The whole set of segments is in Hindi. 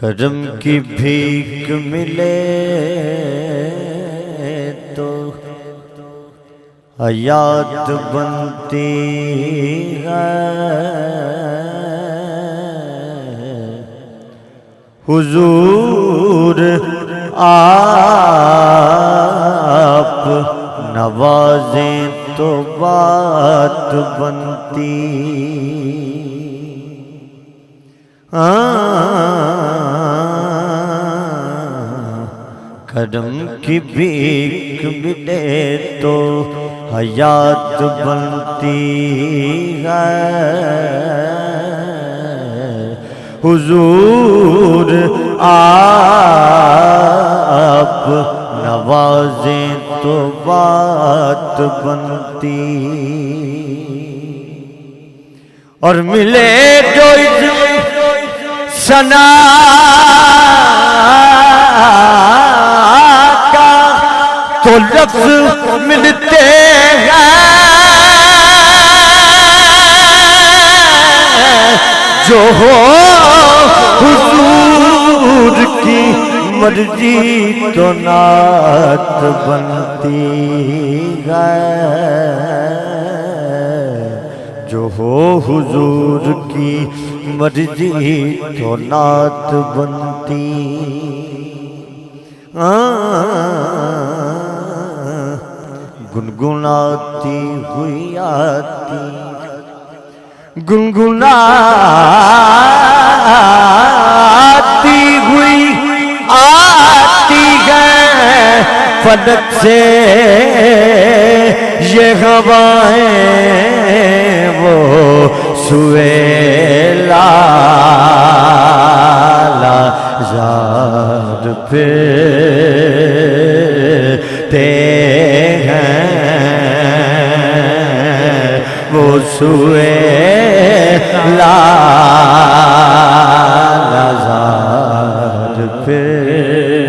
करम की भीख मिले तो हयात बनती है। हुजूर आप नवाजें तो बात बनती। करम की भीख मिले तो हयात बनती है। हुजूर आप नवाजें तो बात बनती। और मिले जो इसमें सना का तो लफ्ज़ मिलते हैं। जो हो हुजूर की मर्जी तो नात बनती है। जो हो हुजूर की मर्जी तो नात बनती। गुनगुनाती हुई आती, गुनगुनाती हुई आती है फलक से ये हवाएं। वो सुएला जार फिरते हैं। वो सुएला जार फिरते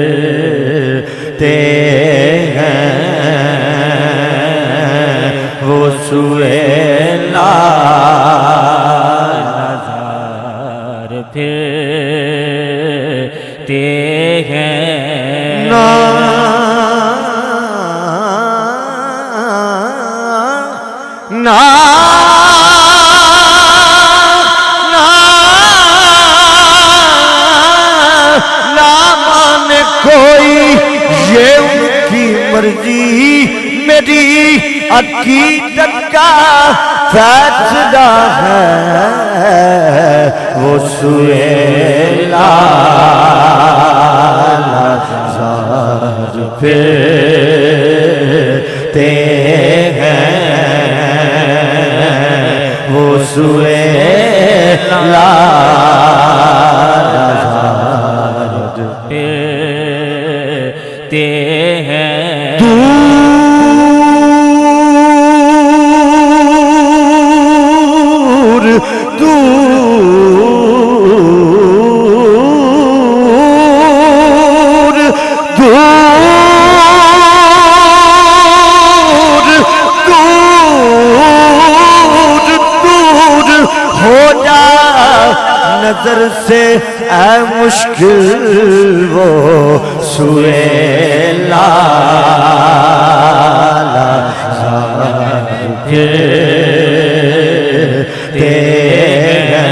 हैं। वो सुएला फिरते हैं। ना ना ना माने कोई ये उनकी मर्जी। मेरी अकीदत का फैसला है। वो सुएला जार फिरते हैं। वो सुएला जार फिरते हैं। नजर से ऐ मुश्किल वो सुएला फिरते हैं।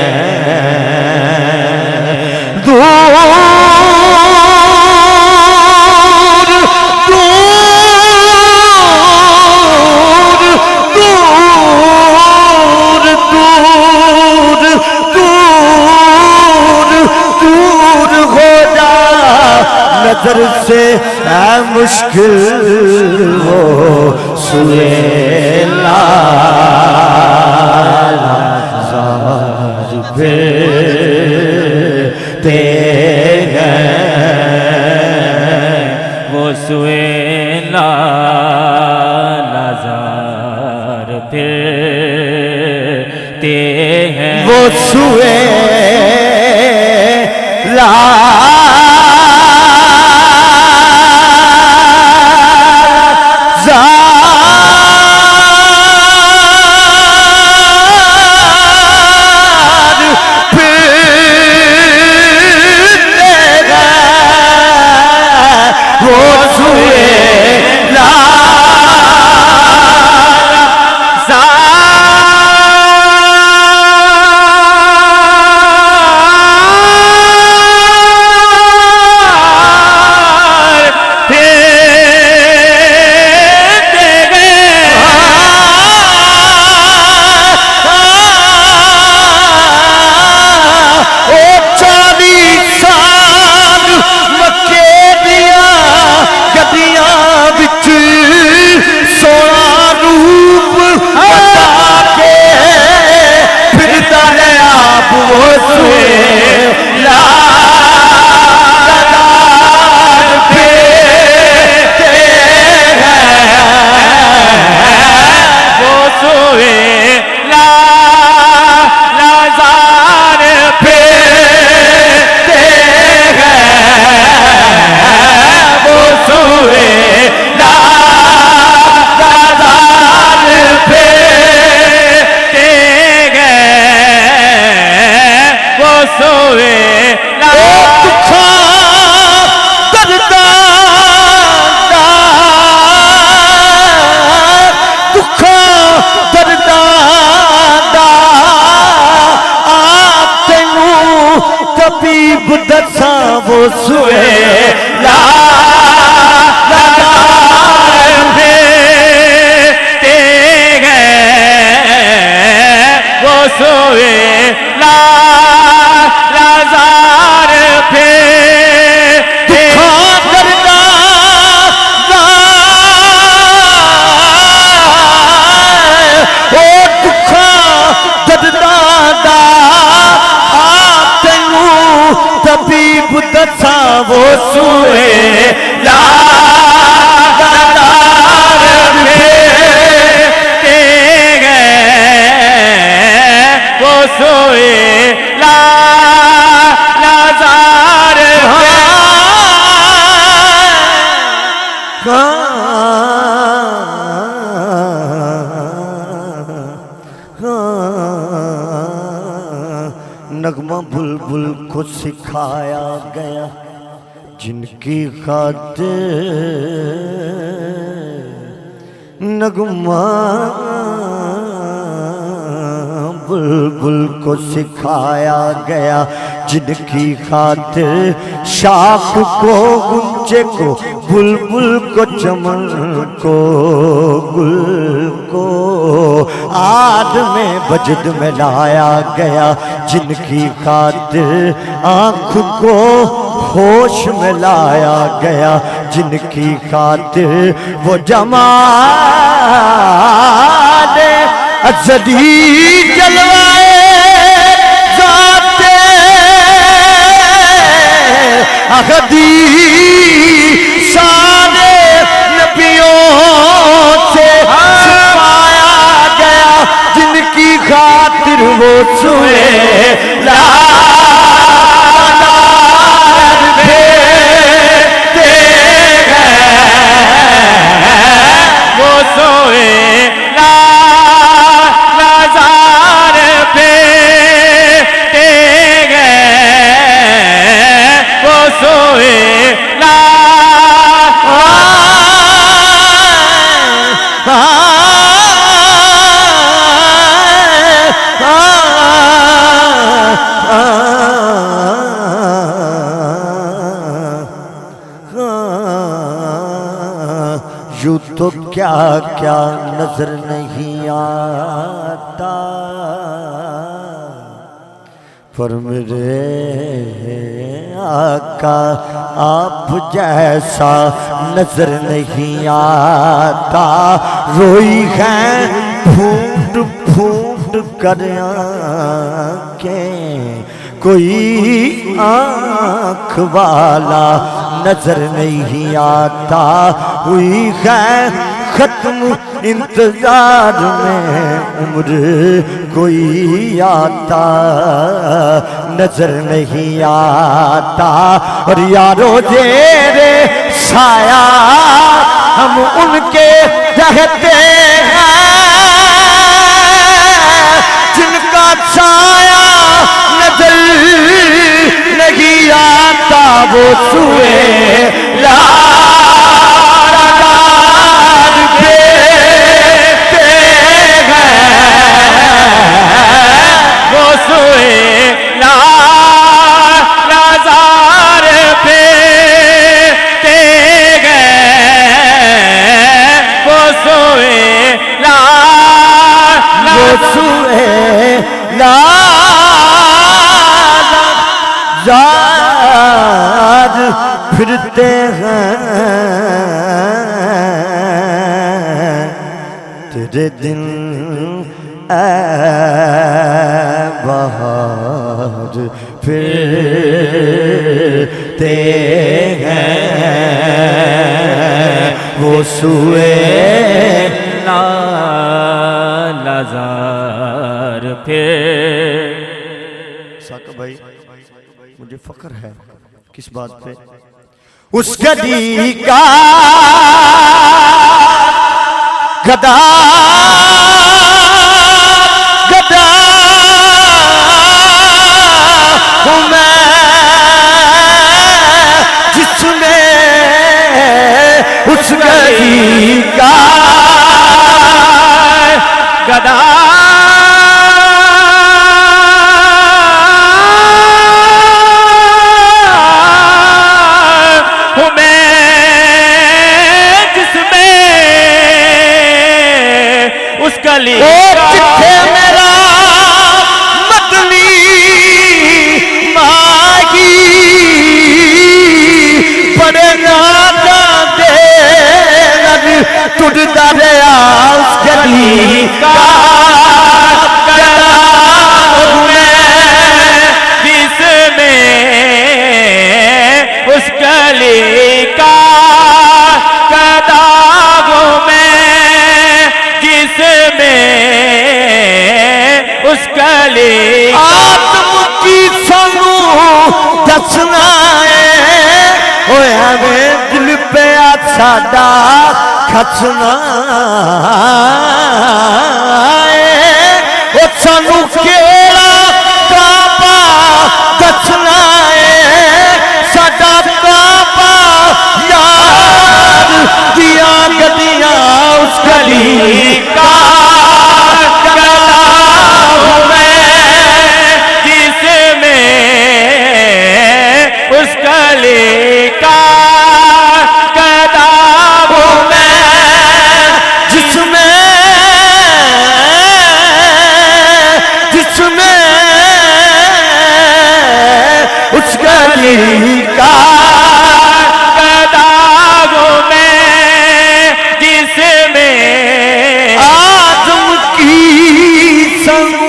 नजर से ऐ मुश्किल वो सुएला जार फिरते हैं। वो सुएला जार फिरते हैं। वो सुएला फिरते सोए ला दुखा दर्दा दुखा दर्दा आप तेनू तबीब दसा वो सोए ला सोए ला लाज़ार पे दुखा दर्दा ओ दुखा दर्दा आप तेनू तबीब दसा वो सोए ला सोए ला लाज़ार नगमा बुलबुल को सिखाया गया जिनकी खातिर नगमा बुलबुल को सिखाया गया जिनकी खातिर शाख को गुंजे को बुलबुल को चमन को गुल को आद में बजद में लाया गया जिनकी खातिर आँख को होश में लाया गया जिनकी खातिर वो जमाल अज़ली जलवाए जाते अहदी सारे नबियों से छुपाया गया जिनकी खातिर वो सोए ला वो सोए ला लाज़ार पे वो सोए ला यूं तो क्या क्या नजर नहीं आता पर मेरे आका आप जैसा नजर नहीं आता रोई है फूट फूट कर आंखें कोई आँख वाला नजर नहीं आता हुई है खत्म इंतजार में उम्र कोई आता नजर नहीं आता और यारो जेरे साया हम उनके चाहते हैं जिनका छाया नजर नहीं आता वो सुए ला लाज़ार पे वो सोए ला वो सोए लाज़ार फिरते हैं तेरे दिन बाहर फिरते हैं वो सुए लाज़ार फिर। साका भाई मुझे फख्र है किस बात पे उस गदी का गदा गदा मैं उस कली आदम की सानू दसना है होया वे दिल पे साडा खचना है ओ सानू केड़ा काबा दसना है साडा काबा यार दिया गदियां उस गली का उस कली का कदाब में जिसमें उस गली का कदाब में जिसमें आदम की संग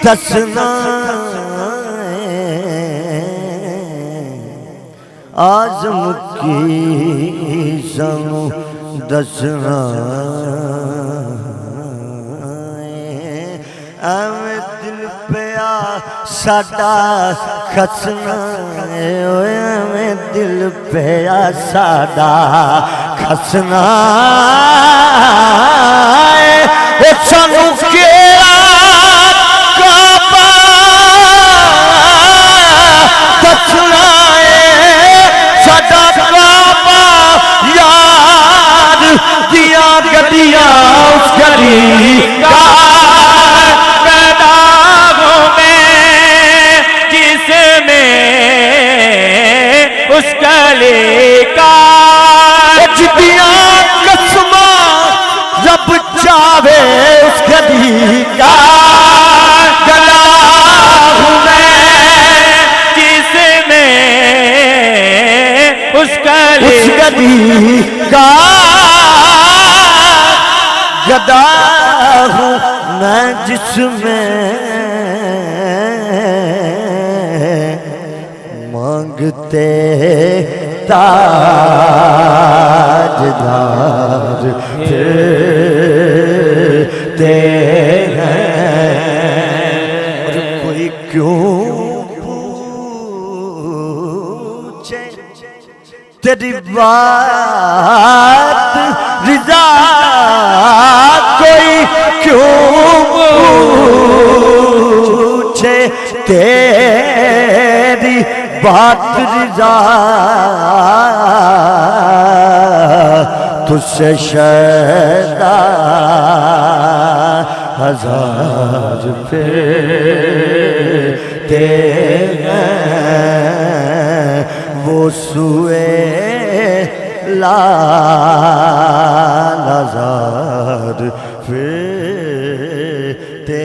दसना आजम की संग दसना एवें दिल पे साडा खसना एवें दिल पे साडा खसना ओ सानू केड़ा काबा दसना दिया गदियां उस गली का कदाबों में जिसमें उस कली का जिदियां कसमा रब चावे उस गली का कदाबों में जिसमें उस गली का गदा हूँ मैं जिसमें मांगते ताजदार फिरते हैं और कोई क्यों पूछे तेरी बात रिजा कोई क्यों पूछे तेरी बात रिजा तुझसे शैदा हजार फिरते हैं वो सुए लाल हजार फिरते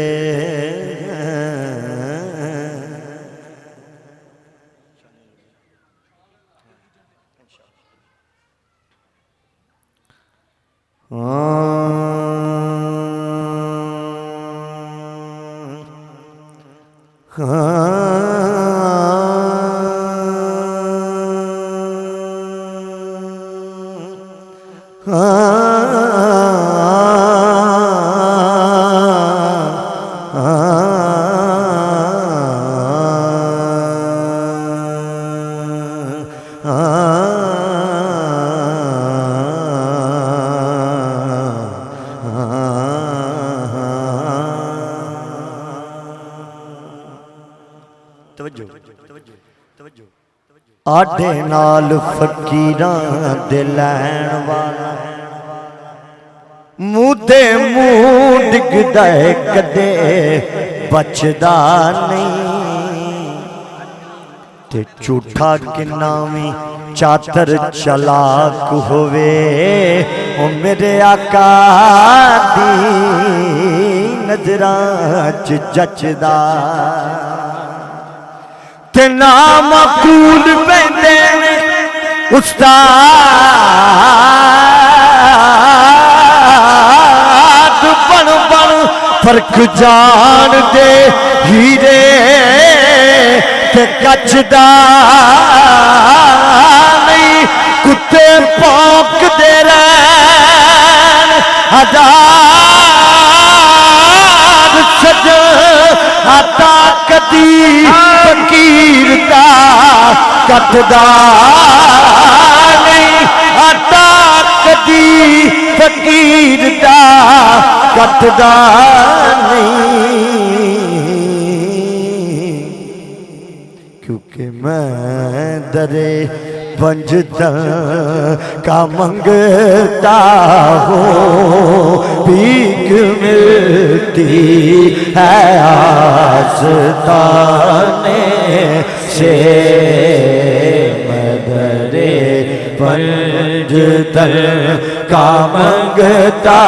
आडे नाल फकीरां दे लैण वाला मुँह दे मुँह डिगदा कदे बचदा नहीं ते झूठा किन्ना भी चातर चलाक होवे ओ मेरे आका दी नजरां च जचदा ते नाम कूल पैंदे उस्ताद बन बन फर्क जान दे हीरे ते कचदा नहीं कुत्ते भौंकदे रहन हजार सजन कदी फकीर दा कटदा नहीं, आटा कदी फकीर दा कटदा नहीं, क्योंकि मैं दरे पंजतन का मंगता हूँ, भीख मिलती है आस्ताने से, मैं दरे पंजतन का मंगता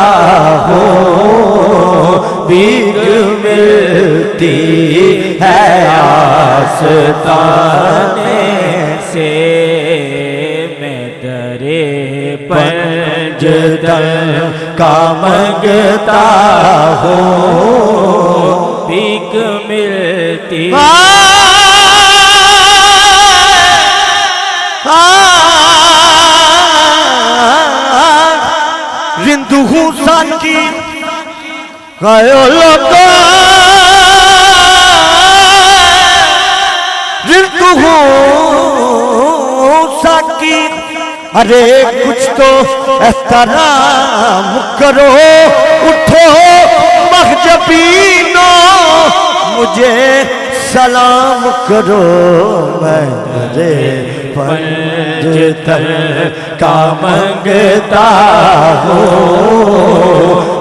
हूँ, भीख मिलती है आस्ताने से, मैं दरे पंजतन का मंगता हूँ, भीख मिलती रिंदू हूँ साकी गायो लोगो, रिंदू हूँ साकी, अरे कुछ तो एहतराम करो, उठो महजबीनो मुझे सलाम करो, मैं तेरे पंजतन का मंगता हूँ,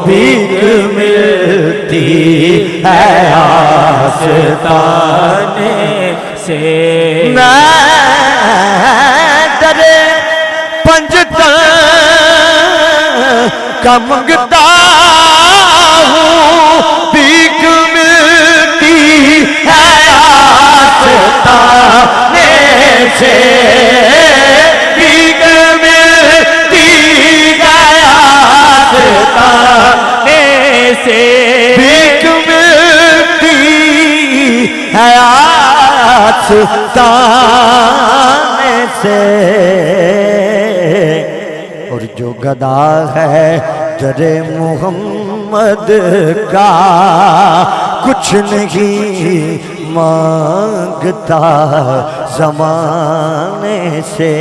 भीख मिलती है आस्ताने से, मैं तेरे पंजतन का मंगता हूँ, भीख मिलती है आस्ताने से, भीख मिलती है आस्ताने से, भीख मिलती है आस्ताने से। और जो गदा है दरे मोहम्मद का, कुछ नहीं मांगता ज़माने से।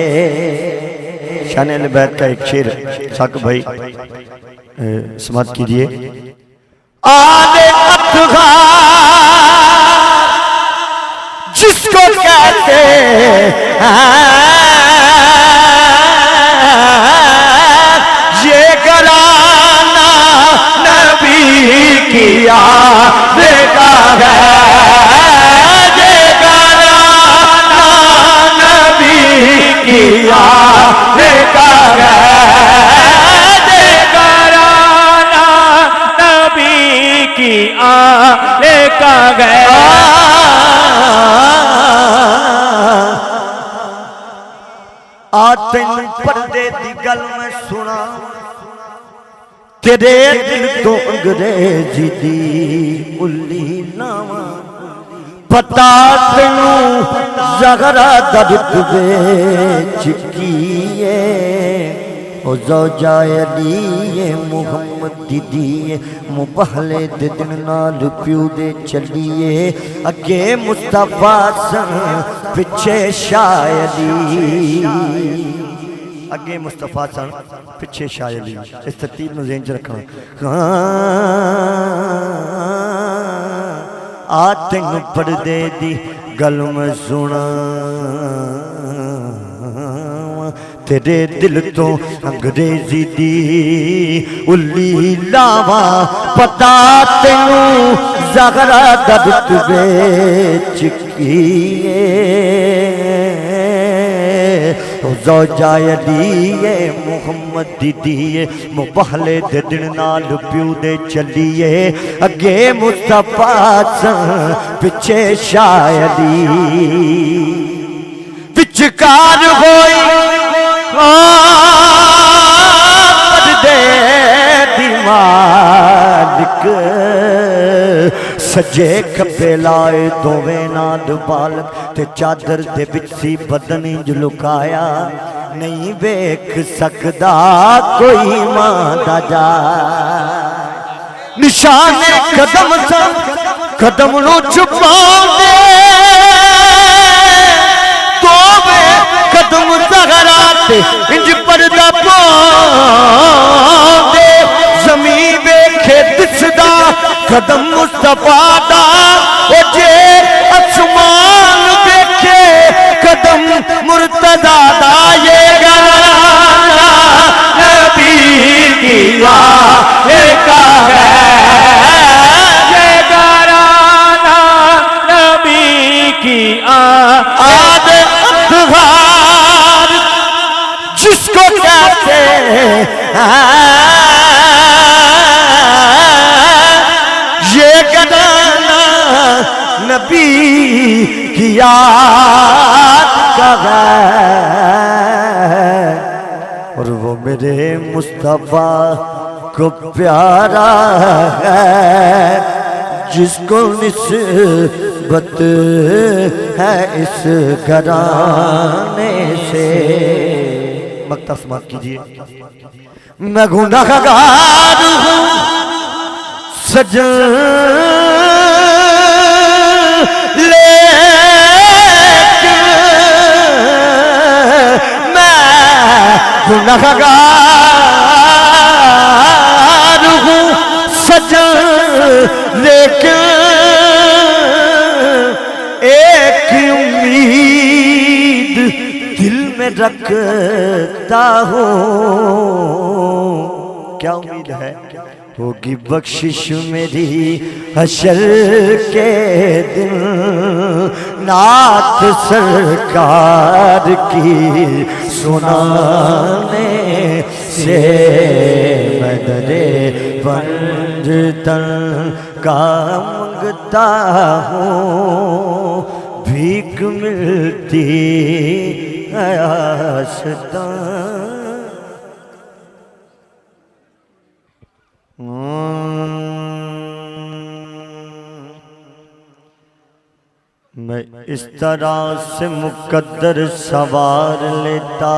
शान-ए बैत का एक शेर साक भाई समाप्त कीजिए। आले अतगार जिसको कहते हैं, ये घराना नबी किया देखा है, ये घराना नबी किया देखा है, ये घराना नबी की आले का गया। तेन पर्दे दी गल मैं सुना, तेरे दिल तो अंग्रेजी दी उल्ली लावा, पता तेनू ज़हरा दर्द बेच किए, ओ ज़ौजाए अली मुहम्मद दीदी मुबहले दे दिन नाल प्यू दे चलिए, अगे मुस्तफा सन पिछे शायरी, अगे मुस्तफा सन पिछे शायरी। इस तरतीब में ज़हन च रखना। आ तेन पर्दे दी गल मैं सुना, तेरे दिल तो अंग्रेजी दी उल्ली लावा, पता तेनू ज़हरा दर्द बेच किए, ज़ौजाए अली मुहम्मद दीदी मुबहले दे दिन नाल प्यू दे चलिए, अगे मुस्तफा सन पिछे शायरी, विचकार होई पर्दे दी मालिक, सजे खब्बे लाए दोवें नाल बालक, ते चादर दे विच सी बदन इंज लुकाया, नहीं वेख सकदा कोई मां दा जा, निशाने कदम सा कदम नू छुपाउंदे ते इंज पर्दा पांदे जमी वेखे दिसदा कदम मुस्तफा दा ओ जे आसमान वेखे कदम मुर्तजा दा ये घराना नबी की आलिका है ये घराना नबी की आद अतहार जिसको कहते ये घराना नबी की याद का है और वो मेरे मुस्तफा को प्यारा है जिसको निस्बत है इस घराने से। मक्ता समाप्त कीजिए। मैं गुनाहगार हूँ सजन लेकिन मैं गुनाहगार हूँ सजन लेकिन एक उम्मीद दिल में रखता हूँ। क्या उम्मीद है? होगी बख्शिश मेरी हशर के दिन नात सरकार की सुनाने से मैं दरे पंजतन का मंगता हूँ भीख मिलती है आस्था। मैं इस तरह से मुकद्दर सवार लेता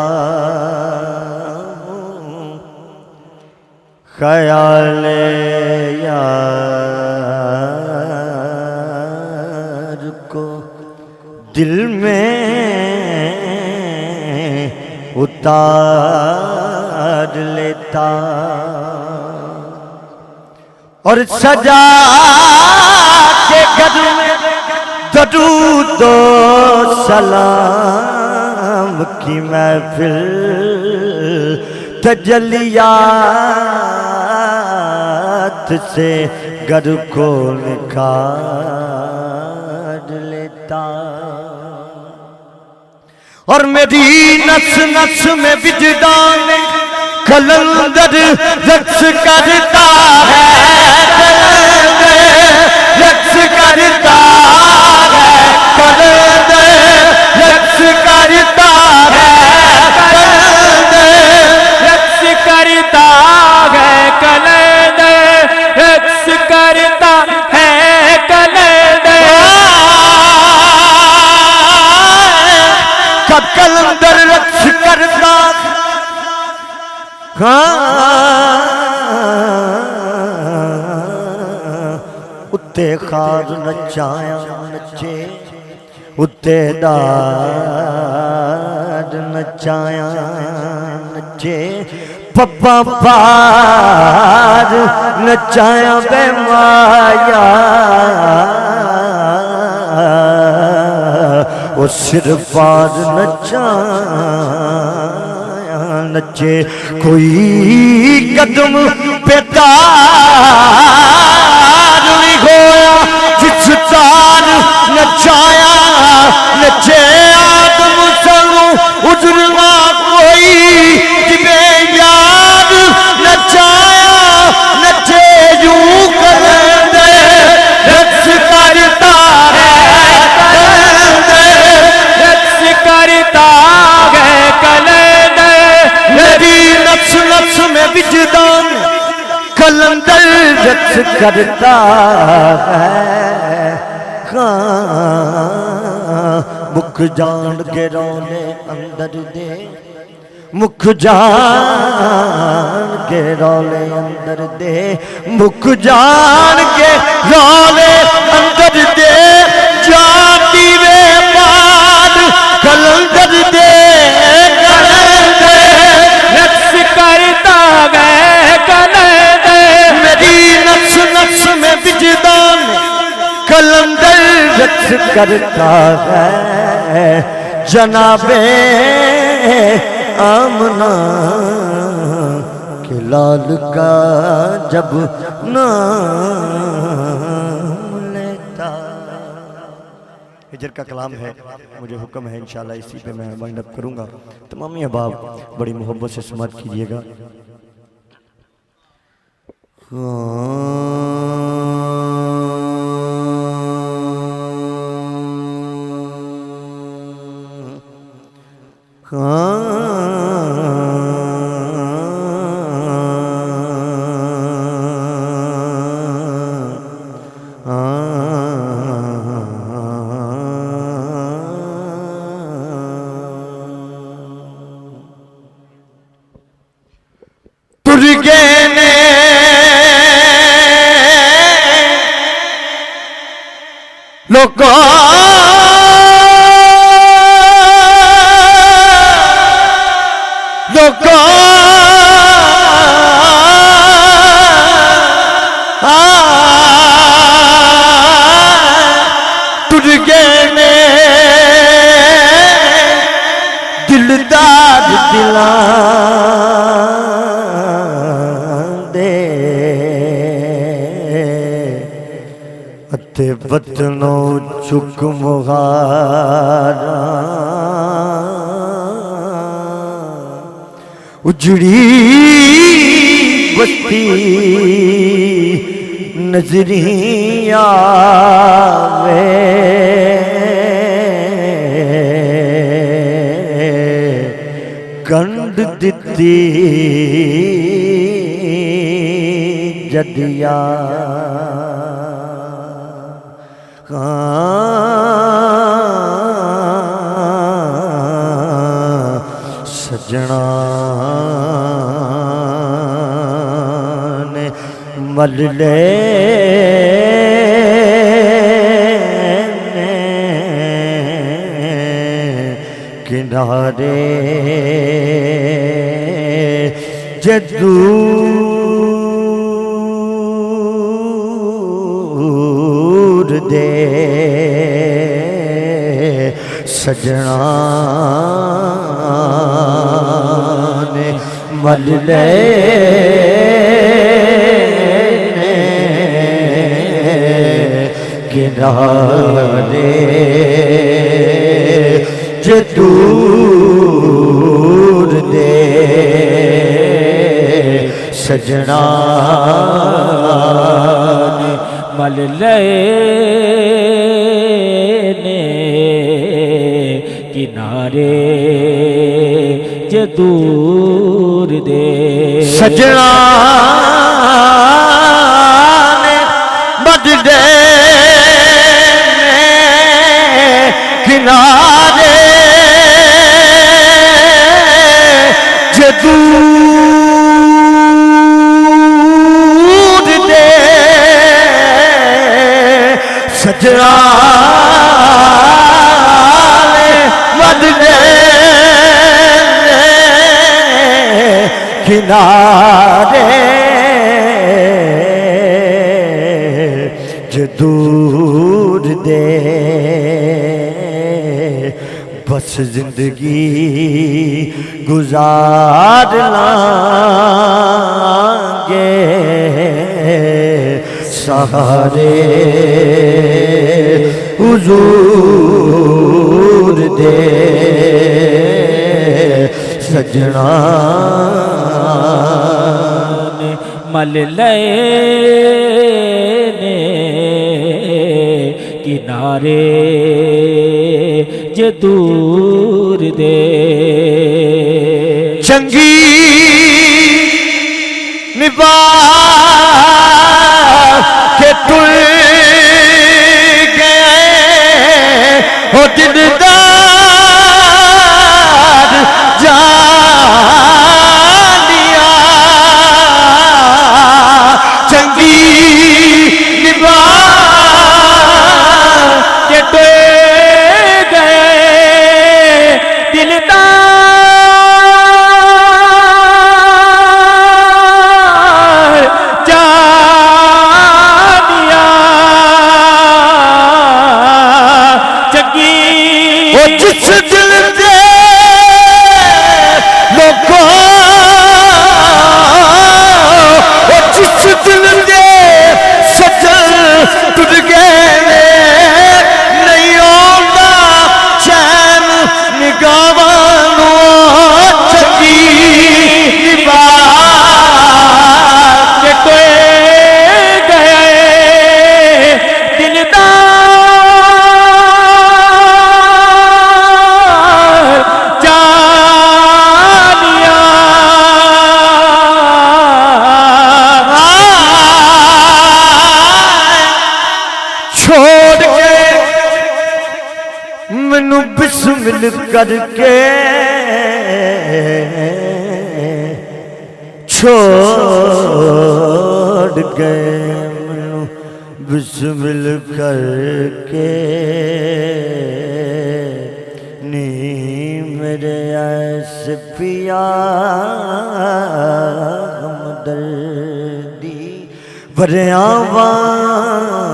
हूँ ख्याल यार को दिल में उतार लेता और सजा के घर में दरूद सलाम की महफिल तजलियात से घर को निकाल लेता और मेरी नस नस में विजदान कलंदर रक्स करता है रक्स करता है कलंदर रक्स करता है रक्स करता है कलंदर रक्स करता है कलंदर कब कलंदर रक्स करता उत्ते खार नचाया नचे उत्ते दाद नचाया नचे पप्पा पार नचाया बेमाया वो सिर पार नचाया नचे कोई कदम पे तार नहीं होया जिस तार नचाया नचे आदम संगू उजरवा कोई जिबे याद नचाया नचे यूं करंदे रक्स करता है रक्स करता है कलंदर मेरी नफ्स नफ्स में विजदान कलंदर रक्स करता है मुख जान के रोने अंदर दे मुख जान के रोले अंदर दे मुख जान के रोले अंदर दे जाती वे पार कलंदर दे कलंदर कलंदर रक्स करता है जनाबे आमना के लाल का जब नाम लेता। हिजर का कलाम है, मुझे हुक्म है इंशाल्लाह इसी पे मैं वाइंड अप करूंगा। तमाम अहबाब बड़ी मोहब्बत से समात कीजिएगा। तुरगे ने लोगों तुरगे ने दिलदार दिला ते वतनो चुक मुहारा उजड़ी बस्ती नजरिया वे कंड दिती जदिया सजना ने मल ले किनारे जदू दे सजना ने मल ले किनारे जे दूर दे सजना मल लेने किनारे जे दूर दे सजना ने बदले किनारे जे दूर दे सजना बदले किनारे जो दूर दे बस जिंदगी गुजार लांगे सहारे हुजूर दे सजना मल लेने किनारे जे दूर दे चंगी निभा के तुल गए हो दिलदार जानिया चंगी निभा के तुल गए दिलदार जानिया छोड़ के मैनू बिस्मिल करके छोड़ गए, मैनू बिस्मिल करके नी मेरे ऐसे पिया हमदर्दी भरिया वांगड़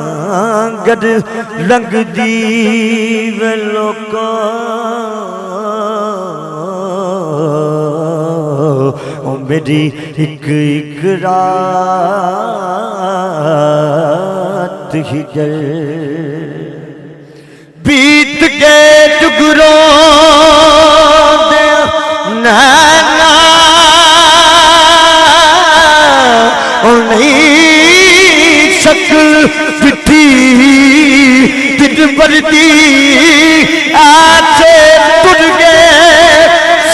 लंघदी वे लोका ओ मेरी एक एक रात हिजर बीत के जुगरों दे नैना ओ नहीं शक्ल पिठी दिन भरती ऐसे तुर गए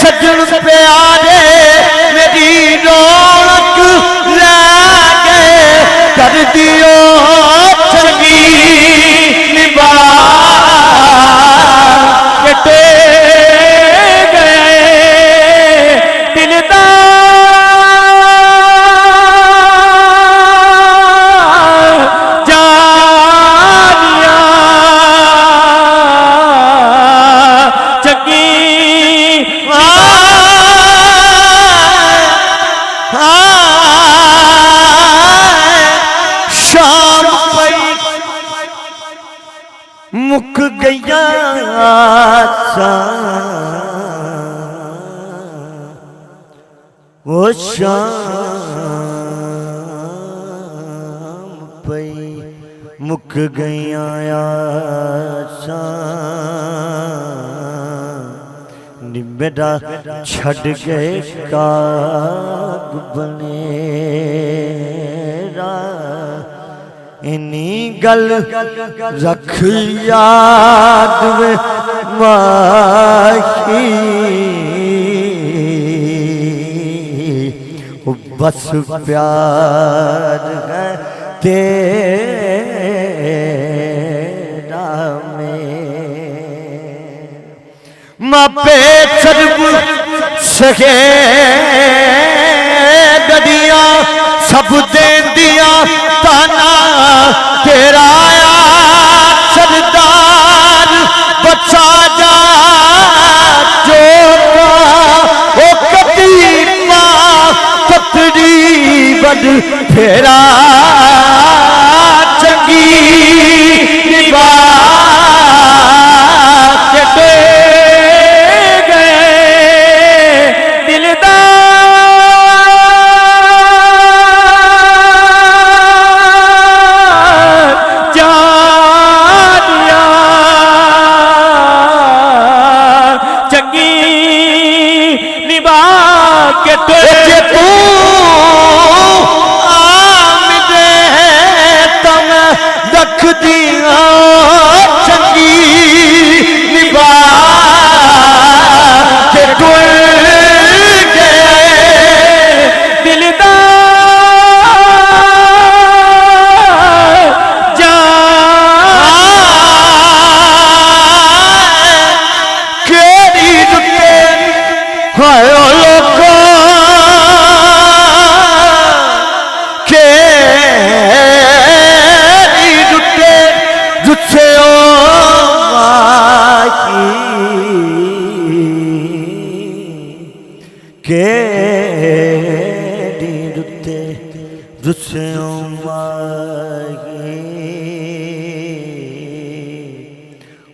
सजन प्यारे मेरी रौनक ले गए कर दियो चंगी निभा के गए दिलदार जानिया चंगी शाम पई मुक गया वो शाम पई मुक गया मेरा छड़ गए काग बनेरा इन्नी गल रख याद में माही बस प्यार है तेरा में मापे चरब सके गदिया सब दे दिया ताना तेरा सरदार बचा जा जोड़ा ओ कदीमा पतरी बद फेरा चंगी निभा के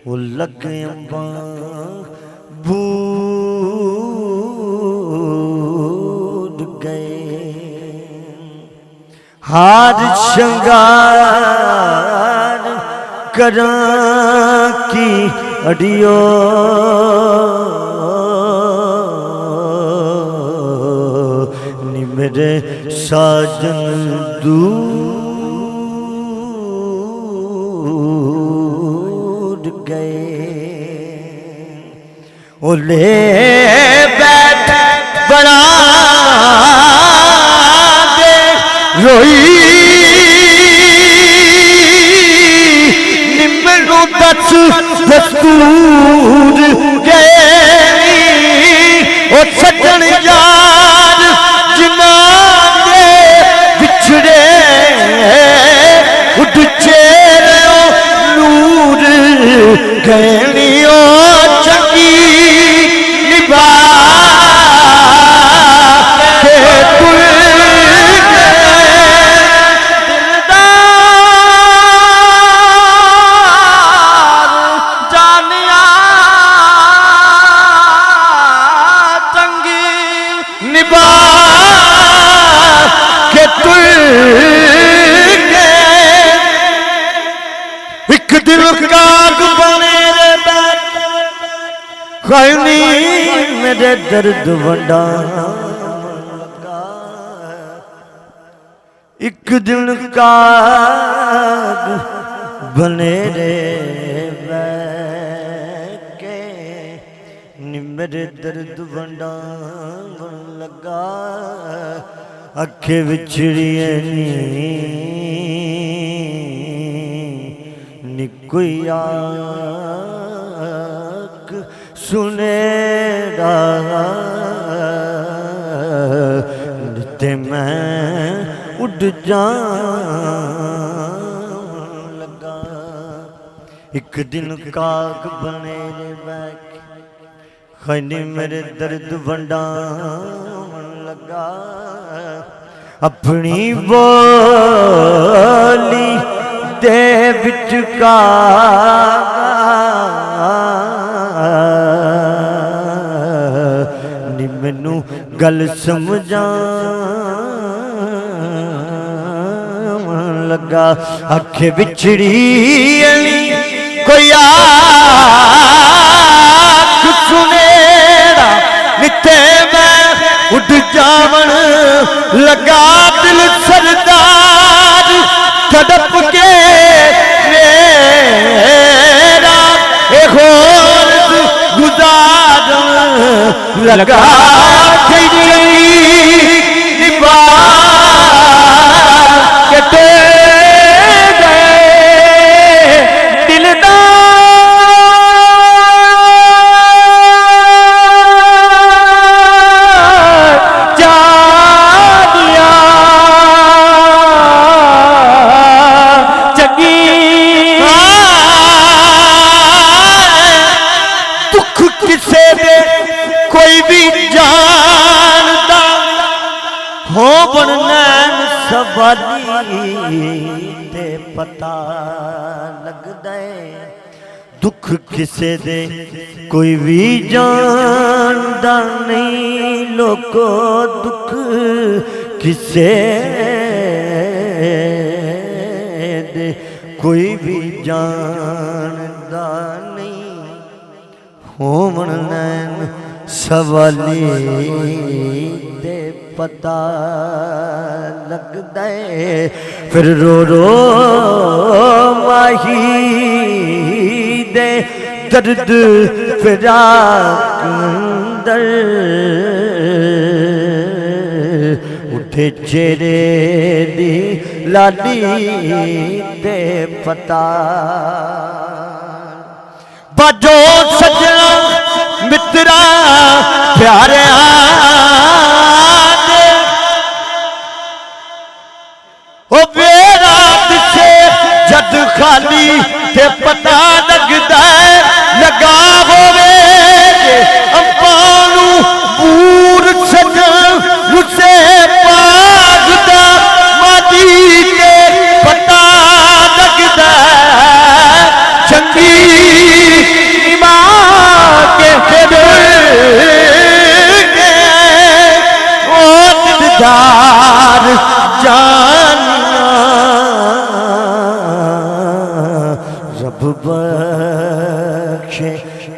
वो लग बूद गए हार श्रृंगार करा की अडियो निमरे साजन दूर गए ओले बैठ बना दे रोई बस दस्तूर गए ओ सजन यार जिन्हां दे बिछड़े उठ चेहरे नूर गए ओ चंगी निभा के तुल मेरे दर्द वंडा लगा एक दिन का बने रे के मेरे दर्द वंडा लगा अखे विछड़िए नी कोई सुनेरा ते मैं उड़ जा लगा एक दिन काग बने रे बैठ खैनी मेरे दर्द वंडा लगा अपनी बोली दे बिच का मैनू गल समझा लगा अखे बिछड़ी कोई आख सुनेरा निते मैं उड़ जावन लगा दिल सरदार तड़प के मेरा गुजारन लगा के ते गए दिलदार जा दिया जगी दुख किसे दे कोई भी जानता हो बनैन सवाली ते पता लगदा है दुख किसे दे कोई भी जानदा नहीं लोको दुख किसे दे कोई भी जानदा नहीं होमन नैन सवाली दे पता लगदा है फिर रो रो माही दे दर्द फिराक अंदर उठे चेहरे दी लाली दे पता बजो सजना मित्रा प्यारे ओ बेरात से जद खाली ते पता लगदा है लगा होवे अंपानू पूर सजन रुसे पागदा मादी के पता लगदा चंगी दार जानिया रब बख्शे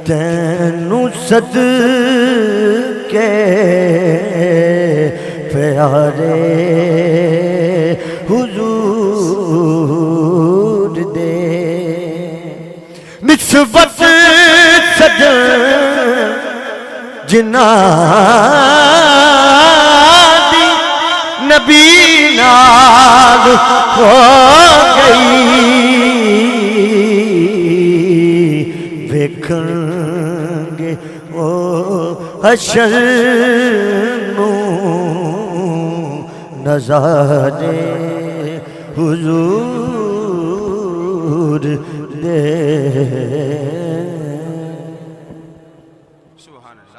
तैनू सद के प्यारे हुजूर दे निस्बत सजन जिन्ना नबी नाल हो गई देखंगे ओ हशर नूं नज़ारे हुजूर दे।